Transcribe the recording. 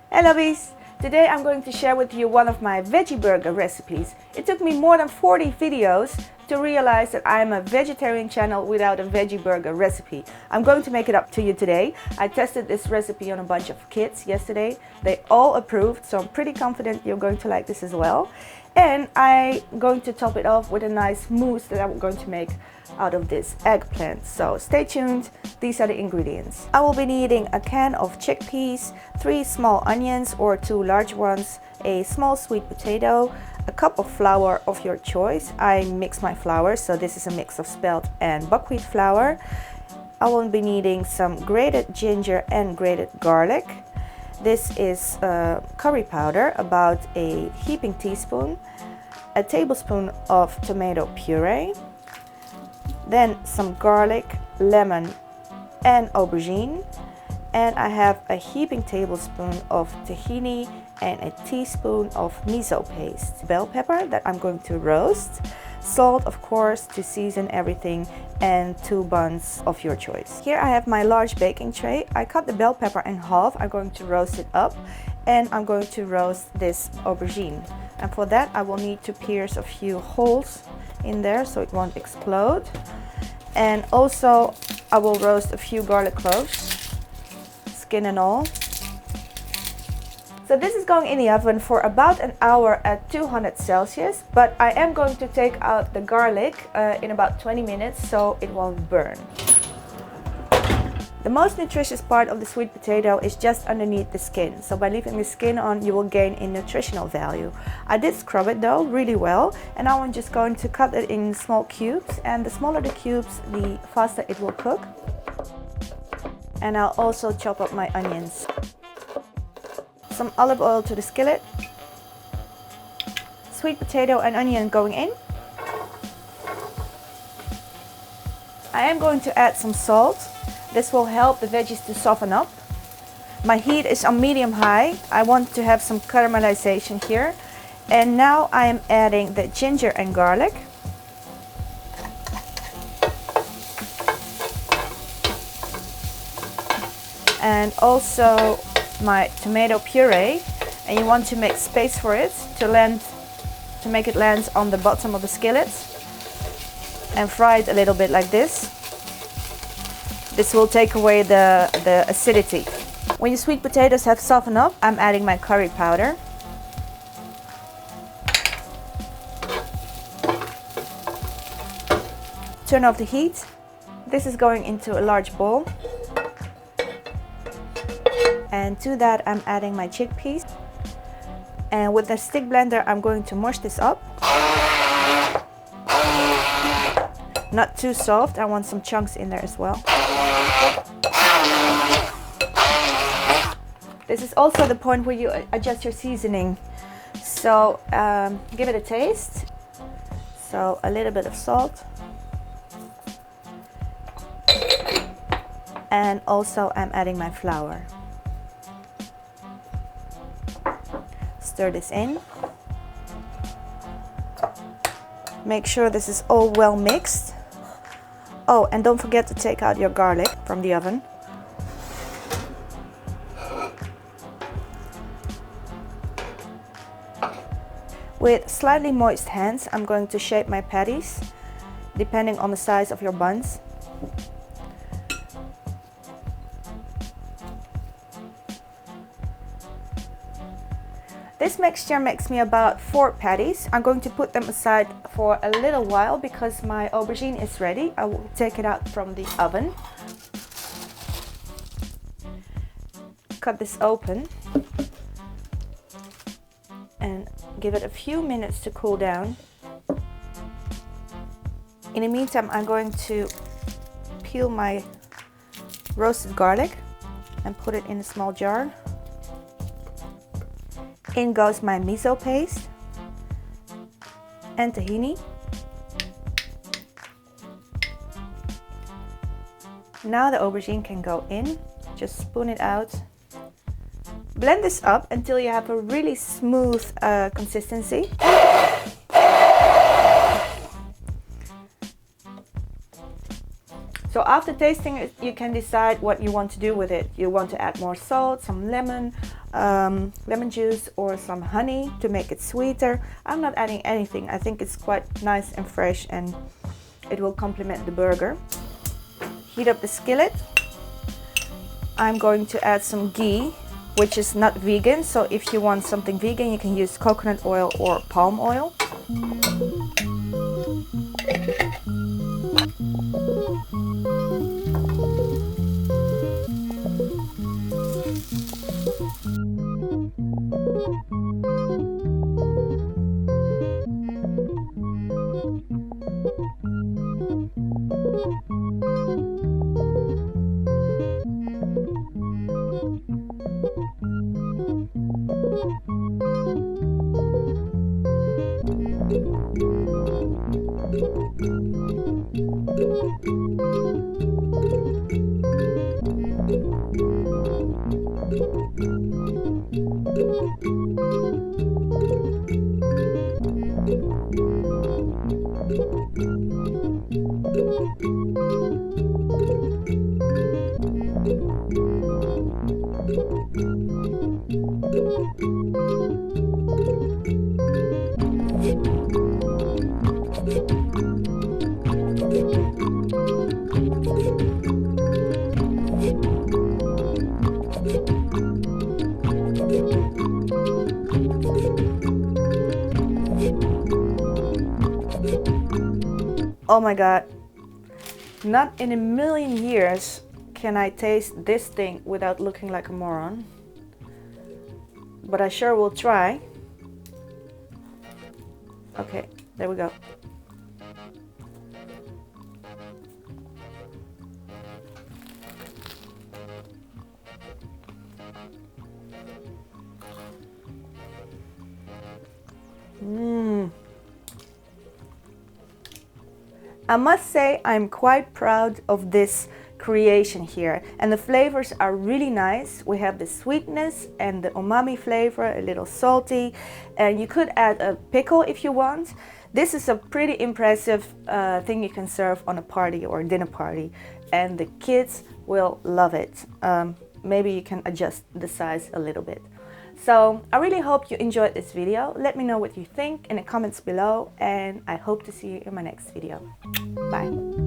Hey lovies! Today I'm going to share with you one of my veggie burger recipes. It took me more than 40 videos to realize that I'm a vegetarian channel without a veggie burger recipe. I'm going to make it up to you today. I tested this recipe on a bunch of kids yesterday. They all approved, so I'm pretty confident you're going to like this as well. And I'm going to top it off with a nice mousse that I'm going to make out of this eggplant. So stay tuned, these are the ingredients. I will be needing a can of chickpeas, 3 small onions or 2 large ones, a small sweet potato, a cup of flour of your choice. I mix my flour, so this is a mix of spelt and buckwheat flour. I will be needing some grated ginger and grated garlic. This is curry powder, about a heaping teaspoon, a tablespoon of tomato puree, then some garlic, lemon and aubergine, and I have a heaping tablespoon of tahini and a teaspoon of miso paste, bell pepper that I'm going to roast, salt of course to season everything, and 2 buns of your choice. Here I have my large baking tray. I cut the bell pepper in half. I'm going to roast it up, and I'm going to roast this aubergine, and for that I will need to pierce a few holes in there so it won't explode. And also I will roast a few garlic cloves, skin and all. So this is going in the oven for about an hour at 200 Celsius, but I am going to take out the garlic in about 20 minutes so it won't burn. The most nutritious part of the sweet potato is just underneath the skin, so by leaving the skin on you will gain in nutritional value. I did scrub it though really well, and now I'm just going to cut it in small cubes, and the smaller the cubes the faster it will cook. And I'll also chop up my onions. Some olive oil to the skillet, sweet potato and onion going in. I am going to add some salt. This will help the veggies to soften up. My heat is on medium-high. I want to have some caramelization here. And now I am adding the ginger and garlic. And also my tomato puree, and you want to make space for it to make it land on the bottom of the skillet, and fry it a little bit like this. This will take away the acidity. When your sweet potatoes have softened up, I'm adding my curry powder. Turn off the heat. This is going into a large bowl. And to that I'm adding my chickpeas, and with the stick blender I'm going to mush this up. Not too soft, I want some chunks in there as well. This is also the point where you adjust your seasoning, so give it a taste. So a little bit of salt, and also I'm adding my flour. Stir this in. Make sure this is all well mixed. Oh, and don't forget to take out your garlic from the oven. With slightly moist hands, I'm going to shape my patties, depending on the size of your buns. This mixture makes me about 4 patties. I'm going to put them aside for a little while because my aubergine is ready. I will take it out from the oven. Cut this open and give it a few minutes to cool down. In the meantime, I'm going to peel my roasted garlic and put it in a small jar. In goes my miso paste and tahini. Now the aubergine can go in. Just spoon it out. Blend this up until you have a really smooth consistency. So after tasting it, you can decide what you want to do with it. You want to add more salt, some lemon juice, or some honey to make it sweeter. I'm not adding anything. I think it's quite nice and fresh, and it will complement the burger. Heat up the skillet. I'm going to add some ghee, which is not vegan, so if you want something vegan, you can use coconut oil or palm oil. Oh my god, not in a million years can I taste this thing without looking like a moron. But I sure will try. Okay, there we go. I must say I'm quite proud of this creation here, and the flavors are really nice. We have the sweetness and the umami flavor, a little salty, and you could add a pickle if you want. This is a pretty impressive thing you can serve on a party or a dinner party, and the kids will love it. Maybe you can adjust the size a little bit. So I really hope you enjoyed this video. Let me know what you think in the comments below, and I hope to see you in my next video. Bye.